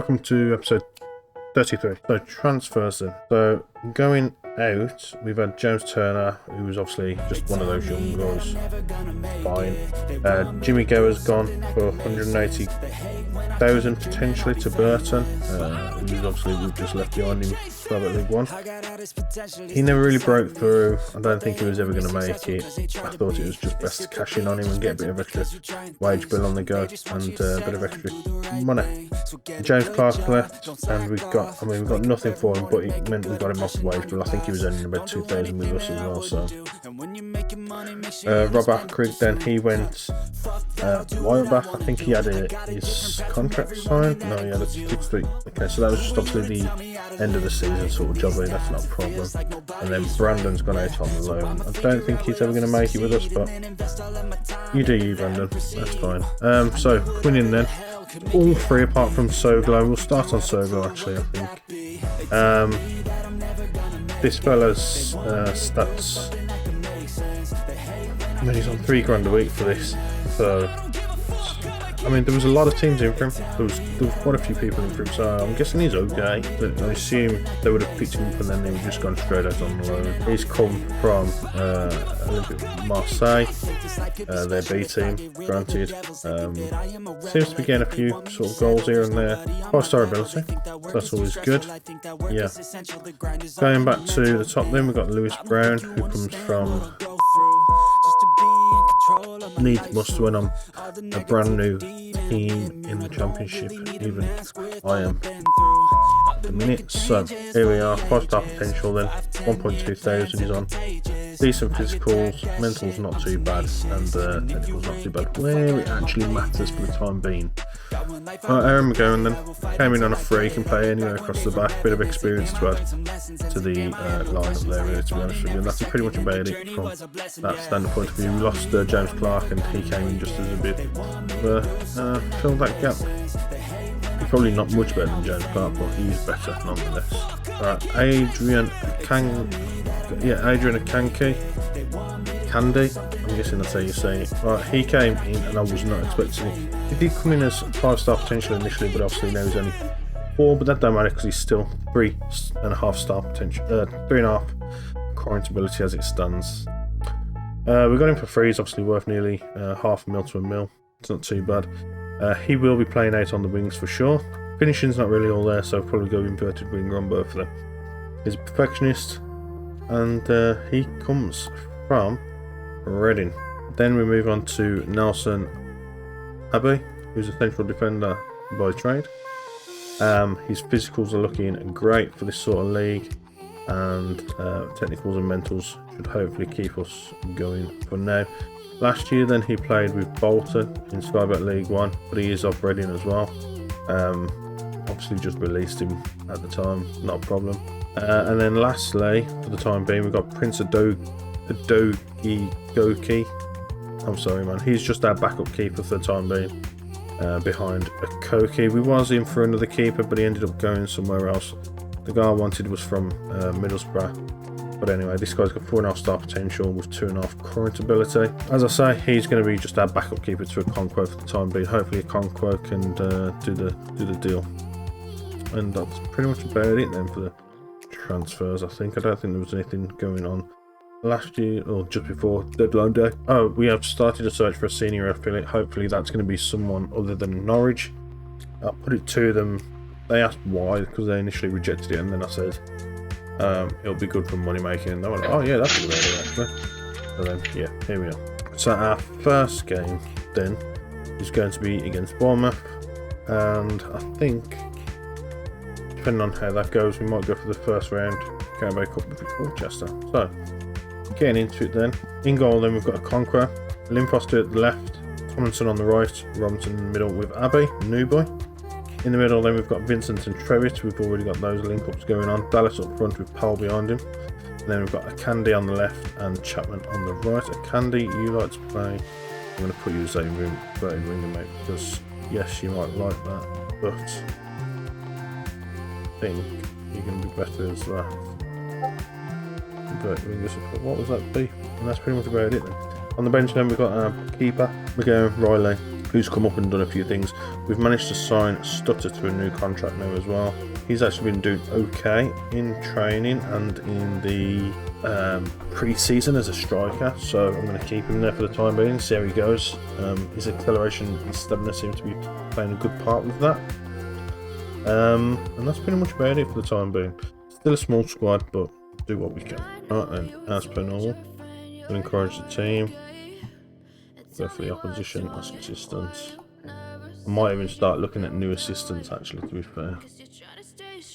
welcome to episode 33. So transfers then. So going out, we've had James Turner, who was obviously just one of those young guys. Fine. Jimmy Gower's gone for 180,000 potentially to Burton. Who's obviously we've just left behind him Private League One. He never really broke through. I don't think he was ever going to make it. I thought it was just best to cash in on him and get a bit of extra wage bill on the go and a bit of extra money. James Clark left, and we've got nothing for him, but it meant we got him off the wage bill. I think he was earning about 2,000 with us as well. So Rob Ackrig, then he went a while back. I think he had his contract signed. No, he had a 6 week. Okay, so that was just obviously the end of the season sort of job. That's not a problem. And then Brandon's gone out on the loan. I don't think he's ever going to make it with us, but you do you, Brandon. That's fine. So coming in then, all three apart from Soglo. We'll start on Soglo actually. I think this fella's stats. I mean, he's on £3 a week for this, so I mean, there was a lot of teams in for him. There was quite a few people in for him, so I'm guessing he's okay. But I assume they would have picked him up and then they would have just gone straight out on the loan. He's come from Olympique Marseille, their B team, granted. Seems to be getting a few sort of goals here and there. 5-star ability, that's always good. Yeah. Going back to the top then, we've got Lewis Brown, who comes from must win on a brand new team in the championship. Even I am at the minute. So here we are, 5-star potential then, 1.2 thousand is on. Decent physicals, mental's not too bad, and technical's not too bad. Where it actually matters for the time being. Aaron McGowan then came in on a free, can play anywhere across the back, bit of experience to add to the lineup there, really, to be honest with you. And that's pretty much about it from that standard point of view. We lost James Clark, and he came in just as a bit of fill that gap. He's probably not much better than James Clark, but he's better nonetheless. Adrian Akanji, Candy, I'm guessing that's how you say it. Right, he came in and I was not expecting it. He did come in as 5-star potential initially, but obviously now he's only 4, but that don't matter because he's still 3.5-star potential, 3.5 current ability as it stands. We got him for free. He's obviously worth nearly £500,000 to £1 million. It's not too bad. He will be playing out on the wings for sure. Finishing's not really all there, so I'll probably go inverted winger on both of them. He's a perfectionist, and he comes from Reading. Then we move on to Nelson Abbey, who's a central defender by trade. His physicals are looking great for this sort of league, and technicals and mentals should hopefully keep us going for now. Last year then he played with Bolton in Sky Bet League 1, but he is off Reading as well. Obviously just released him at the time, not a problem. And then lastly, for the time being, we've got Prince Adogi Goki. I'm sorry, man. He's just our backup keeper for the time being, behind Akoki. We was in for another keeper, but he ended up going somewhere else. The guy I wanted was from Middlesbrough. But anyway, this guy's got 4.5-star potential with 2.5 current ability. As I say, he's going to be just our backup keeper to Okonkwo for the time being. Hopefully Okonkwo can do the deal. And that's pretty much about it then for the transfers, I think. I don't think there was anything going on last year or just before deadline day. Oh, we have started a search for a senior affiliate. Hopefully that's going to be someone other than Norwich. I put it to them. They asked why, because they initially rejected it, and then I said it'll be good for money making, and they were like, oh yeah, that's a good idea actually. So then yeah, here we are. So our first game then is going to be against Bournemouth, and I think depending on how that goes, we might go for the first round Carabao Cup with Colchester. So getting into it then, in goal then we've got Okonkwo, Lynn Foster at the left, Tomlinson on the right, Robinson in the middle with Abbey, new boy. In the middle then we've got Vincent and Trevitt. We've already got those link-ups going on. Dallas up front with Powell behind him. And then we've got Akandi on the left and Chapman on the right. Akandi, you like to play. I'm going to put you as a inverted winger, mate, because yes, you might like that, but I think you can be better as that. Inverted winger support. What was that be? And that's pretty much about it then. On the bench then we've got our keeper, McGowan, Riley, who's come up and done a few things. We've managed to sign Stutter to a new contract now as well. He's actually been doing okay in training and in the pre-season as a striker, so I'm going to keep him there for the time being, see how he goes. His acceleration and stamina seem to be playing a good part with that. And that's pretty much about it for the time being. Still a small squad, but do what we can. Right then, as per normal, we'll encourage the team. Go for the opposition, ask assistants. I might even start looking at new assistants actually, to be fair.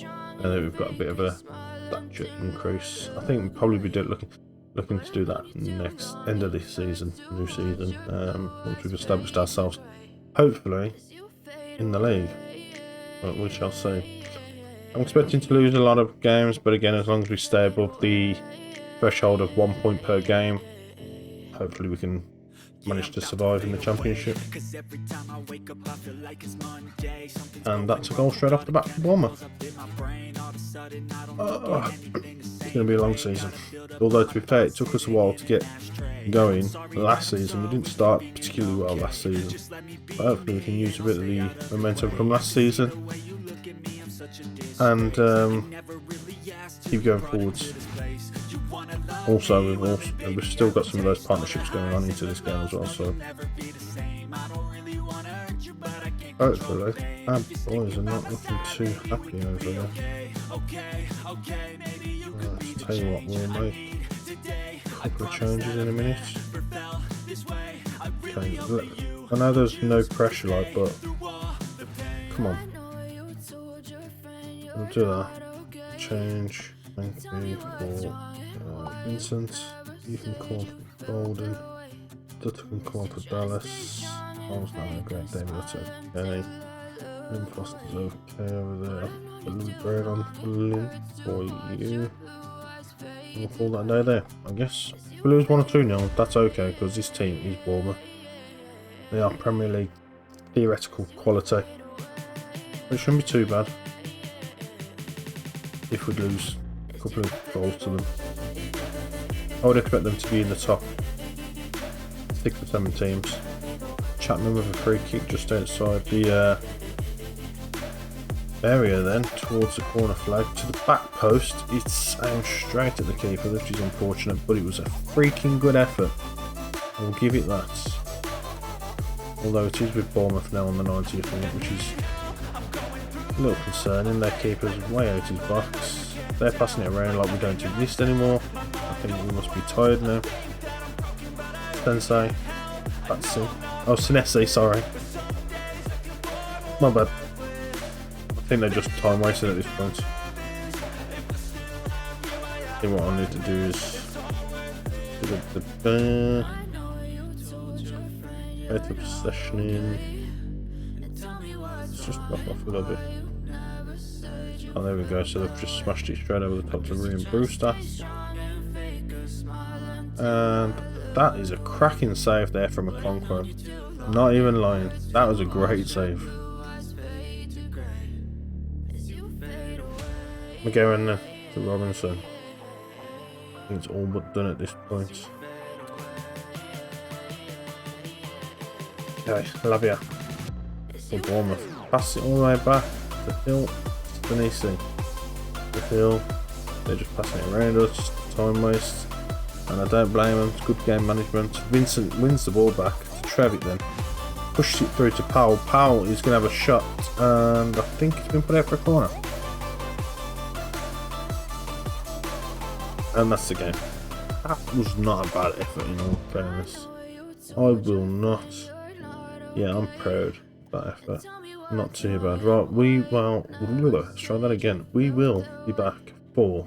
And then we've got a bit of a stature increase. I think we'll probably be looking to do that next end of this season, new season, once we've established ourselves, hopefully, in the league. But we shall see. I'm expecting to lose a lot of games, but again, as long as we stay above the threshold of 1 point per game, hopefully we can manage to survive in the championship. And that's a goal straight off the bat for Bournemouth. It's going to be a long season. Although, to be fair, it took us a while to get going last season. We didn't start particularly well last season. But hopefully we can use a bit of the momentum from last season and keep going forwards. Also, we've still got some of those partnerships going on into this game as well, so hopefully our boys are not looking too happy over there. I'll tell you what, we'll make a couple of changes in a minute. Okay, I know there's no pressure like, but come on, we'll do that. Change. Thank you for Vincent. You can call for Golden. Dutta can call for Dallas. I was not a great day, but that's okay. Lynn Foster's okay over there. Lilly Red on for Lynn for you. We'll call that day there, I guess. If we lose 1 or 2-0, that's okay, because this team is Bournemouth. They are Premier League theoretical quality. It shouldn't be too bad if we lose a couple of goals to them. I would expect them to be in the top 6 or 7 teams. Chapman with a free kick just outside the area then, towards the corner flag, to the back post. It's aimed straight at the keeper, which is unfortunate, but it was a freaking good effort. I'll give it that. Although it is with Bournemouth now on the 90th minute, which is a little concerning. Their keeper's way out his box. They're passing it around like we don't exist anymore. I think we must be tired now. Sensei. That's it. Oh, Sinesi, sorry. My bad. I think they're just time wasted at this point. I think what I need to do is get the possession in. Let's just drop off a little bit. Oh, there we go. So they've just smashed it straight over the top to Ryan Brewster. And that is a cracking save there from Okonkwo. Not even lying. That was a great save. We're going to Robinson. I think it's all but done at this point. Okay, Lavia for Bournemouth. Pass it all the way back. The Hill. Denisi. The Hill. They're just passing it around us. Time waste. And I don't blame him. It's good game management. Vincent wins the ball back to Trevitt then. Pushes it through to Powell. Powell is going to have a shot. And I think it's been put out for a corner. And that's the game. That was not a bad effort in all fairness. I will not. Yeah, I'm proud of that effort. Not too bad. Right, let's try that again. We will be back for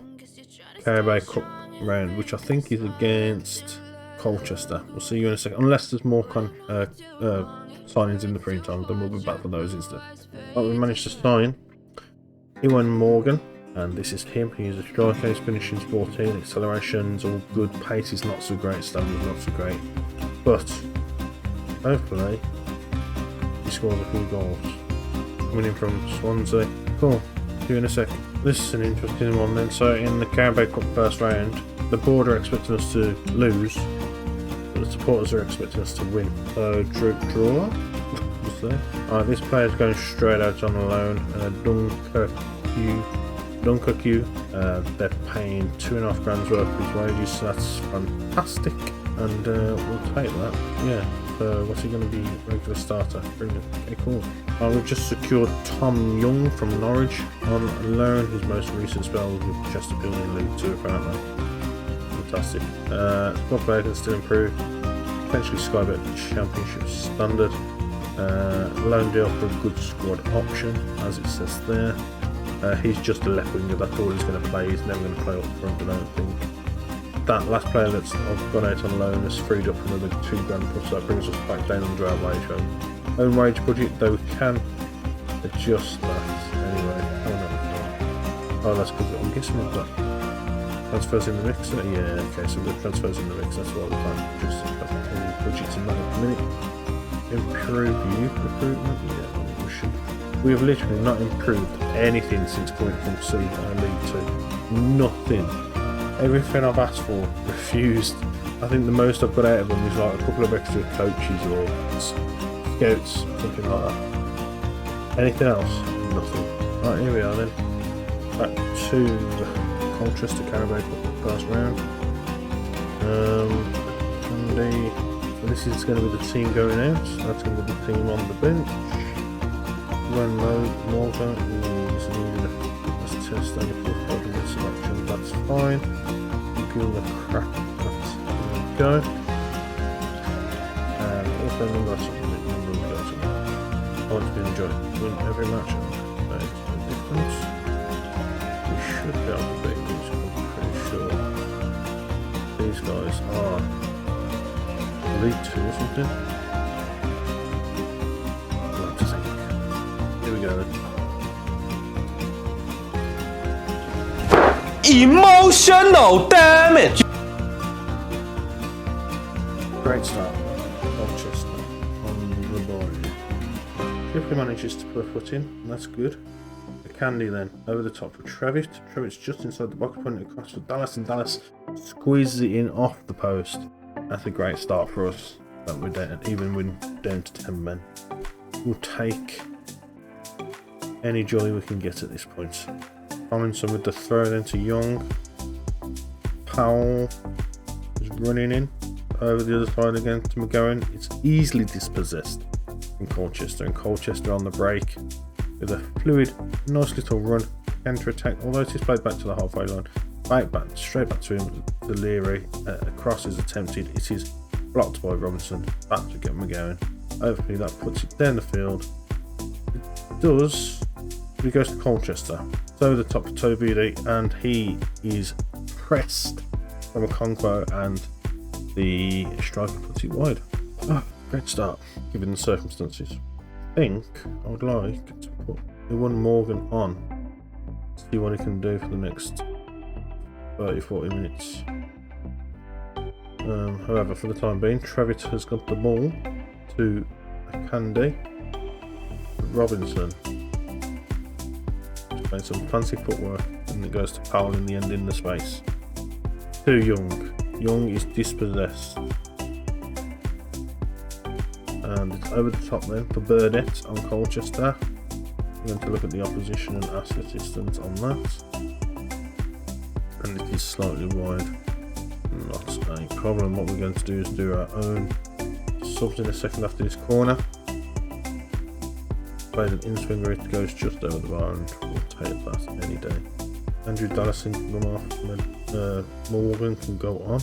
Carabao Cup round, which I think is against Colchester. We'll see you in a second. Unless there's more signings in the free time, then we'll be back for those instead. But we managed to sign Ewan Morgan. And this is him. He's a striker. He's finishing 14. Acceleration's all good. Pace is not so great. Stamina's not so great. But hopefully he scores a few goals. Coming in from Swansea. Cool. See you in a second. This is an interesting one then. So in the Carabao Cup first round, the board are expecting us to lose. The supporters are expecting us to win. So draw. What's there? Alright, this player's going straight out on a loan. Dunkerque. They're paying £2.5 grand's worth of his wages, so that's fantastic. And we'll take that. Yeah. So what's he going to be? Regular starter. Brilliant. Okay, cool. We've just secured Tom Young from Norwich on loan. His most recent spell with Chesterfield in League 2 apparently. Fantastic. Squad player can still improve. Potentially Skybet Championship standard. Loan deal for a good squad option, as it says there. He's just a left winger, that's all he's going to play. He's never going to play up front, I don't think. That last player that's gone out on loan has freed up another £2 grand plus, so that brings us back down under our own wage budget, though we can adjust that anyway. Oh, that's because I'm guessing we've got transfers in the mix. Yeah, okay, so we've got transfers in the mix, that's why we can't adjust the budgets in that at the minute. Improve youth recruitment, yeah, we should. We have literally not improved anything since coming from C and League 2. Nothing. Everything I've asked for, refused. I think the most I've got out of them is like a couple of extra coaches or scouts, something like that. Anything else? Nothing. Right, here we are then. Back to Colchester Carabao Cup first round. So this is going to be the team going out. That's going to be the team on the bench. Run mode, Morgan, let's test any football selection, that's fine. Give them a crack, that's there we go. And also number something, I want to be enjoying win every match and make a difference. We should be able to beat these, I'm pretty sure. These guys are League 2 or something. Emotional damage. Great start. Colchester on the board. Quickly manages to put a foot in, and that's good. The Candy then over the top for Trevitt. Trevitt's just inside the box, putting it across for Dallas, and Dallas squeezes it in off the post. That's a great start for us. That we're down, even when down to 10 men. We'll take any joy we can get at this point. Robinson with the throw into Young. Powell is running in over the other side again to McGowan. It's easily dispossessed in Colchester, and Colchester on the break with a fluid, nice little run, counter attack. Although it is played back to the halfway line, straight back to him. The Leary cross is attempted. It is blocked by Robinson. Back to get McGowan. Hopefully that puts it down the field. It does. He goes to Colchester. So the top of Toby, and he is pressed from a Conquo, and the striker puts it wide. Oh, great start, given the circumstances. I think I would like to put the one Morgan on, see what he can do for the next 30-40 minutes. However, for the time being, Trevitt has got the ball to Candy. Robinson playing some fancy footwork, and it goes to Powell in the end in the space. To Young. Young is dispossessed. And it's over the top then for Burdett on Colchester. I'm going to look at the opposition and ask assistance on that. And it is slightly wide. Not a problem. What we're going to do is do our own subs in a second after this corner. Played an in-swinger, it goes just over the bar, and we'll take that any day. Andrew Dallison can come off, and then Morgan can go on.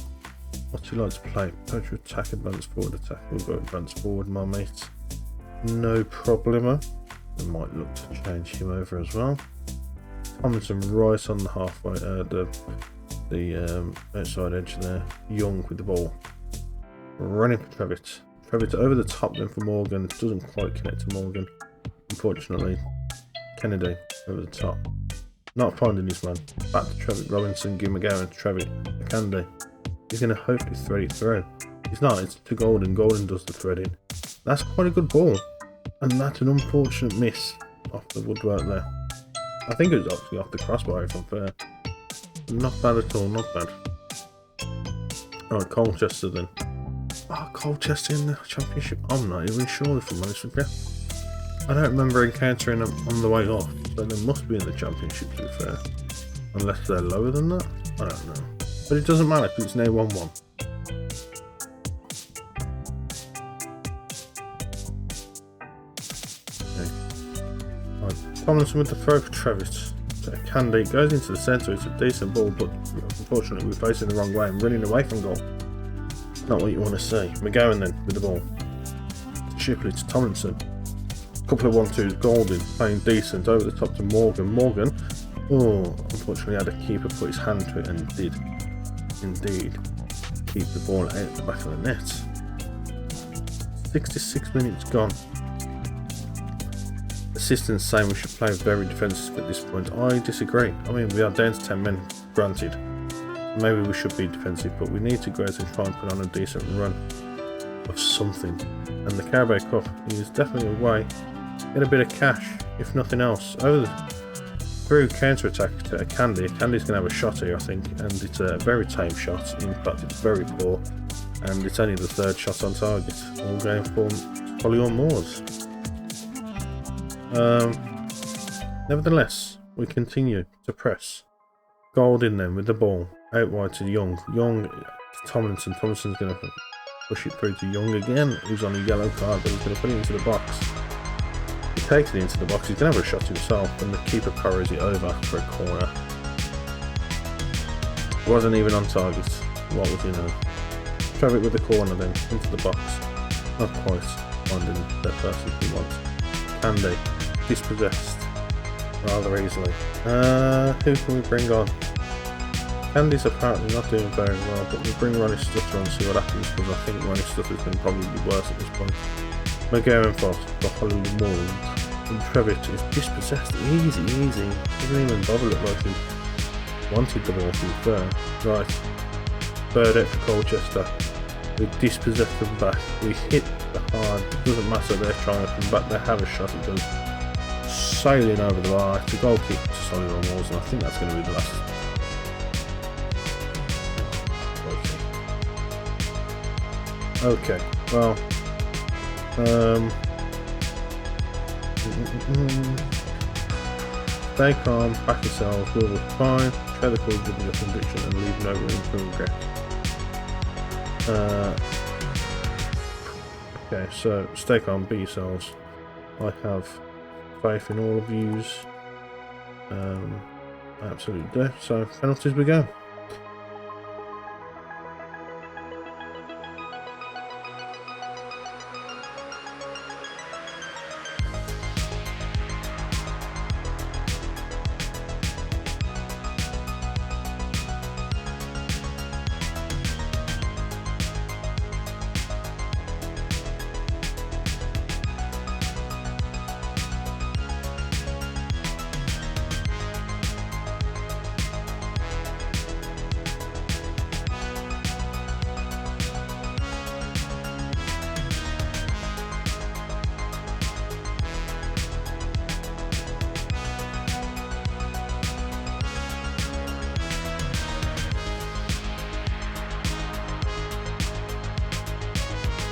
What's he like to play? Poach attack, advance forward, attack. We'll go advance forward, my mate. No problema. I might look to change him over as well. Tomlinson right on the halfway, the outside edge there. Young with the ball. Running for Trevitt. Trevitt over the top then for Morgan. It doesn't quite connect to Morgan. Unfortunately, Kennedy over the top. Not finding his man. Back to Trevitt. Robinson, give McGowan to Trevitt. Candy. He's going to hopefully thread it through. He's not. It's to Golden. Golden does the threading. That's quite a good ball. And that's an unfortunate miss off the woodwork there. I think it was actually off the crossbar if I'm fair. Not bad at all. Not bad. Alright, Colchester then. Oh, Colchester in the Championship? I'm not even sure, if I'm honest with you. I don't remember encountering them on the way off, so they must be in the Championship, to be fair. Unless they're lower than that? I don't know. But it doesn't matter because it's now 1-1. Okay. Tomlinson with the throw for Travis. Candy goes into the centre. It's a decent ball, but unfortunately we're facing the wrong way and running away from goal. Not what you want to see. McGowan then with the ball. Shipley to Tomlinson. Couple of 1-2s. Golding playing decent over the top to Morgan. Morgan, oh, unfortunately had a keeper put his hand to it and did indeed keep the ball out the back of the net. 66 minutes gone. Assistants saying we should play very defensive at this point. I disagree. I mean, we are down to 10 men, granted. Maybe we should be defensive, but we need to go out and try and put on a decent run of something. And the Carabao Cup is definitely a way to get a bit of cash, if nothing else. Through counter-attack to Candy. Candy's going to have a shot here, I think, and it's a very tame shot. In fact, it's very poor, and it's only the third shot on target. All going for Solihull Moors. Nevertheless, we continue to press. Golding then with the ball out wide to Young. Young to Tomlinson. Tomlinson's going to push it through to Young again, who's on a yellow card, but he's going to put it into the box. He takes it into the box. He's going to have a shot himself, and the keeper carries it over for a corner. Wasn't even on target. What would you know? Traffic with the corner then into the box. Not quite finding that person he wants. Candy dispossessed rather easily. Who can we bring on? Candy's apparently not doing very well, but we'll bring Ronnie Stutter on and see what happens, because I think Ronnie Stutter's going to probably be worse at this point. McGowan for Solihull Moors. And Trevitt is dispossessed. Easy. Doesn't even bother look like he wanted the ball to be fair. Right. Third out for Colchester. We dispossess them back. We hit the hard. It doesn't matter, they're trying to come back. They have a shot. It goes sailing over the bar. It's a goal kick to Solihull Moors, and I think that's going to be the last. Okay, well, stay calm, back yourselves, we'll be fine, share the call, give me a conviction and leave no room for regret. Okay, so stay calm, be yourselves. I have faith in all of yous. I absolutely do. So, penalties we go.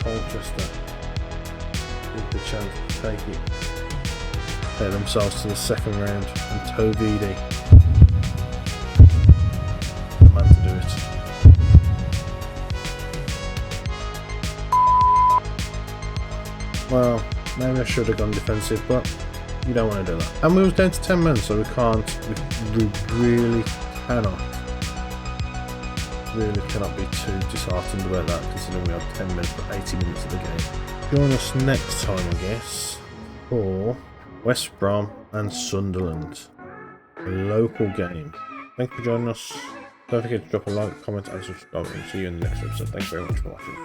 Colchester with the chance to take it, take themselves to the second round, and Tovidi, the man to do it. Well, maybe I should have gone defensive, but you don't want to do that. And we was down to 10 men, so we really cannot be too disheartened about that, considering we have 10 minutes for 80 minutes of the game. Join us next time, I guess, for West Brom and Sunderland, a local game. Thank you for joining us. Don't forget to drop a like, comment and subscribe, and see you in the next episode. Thank you very much for watching.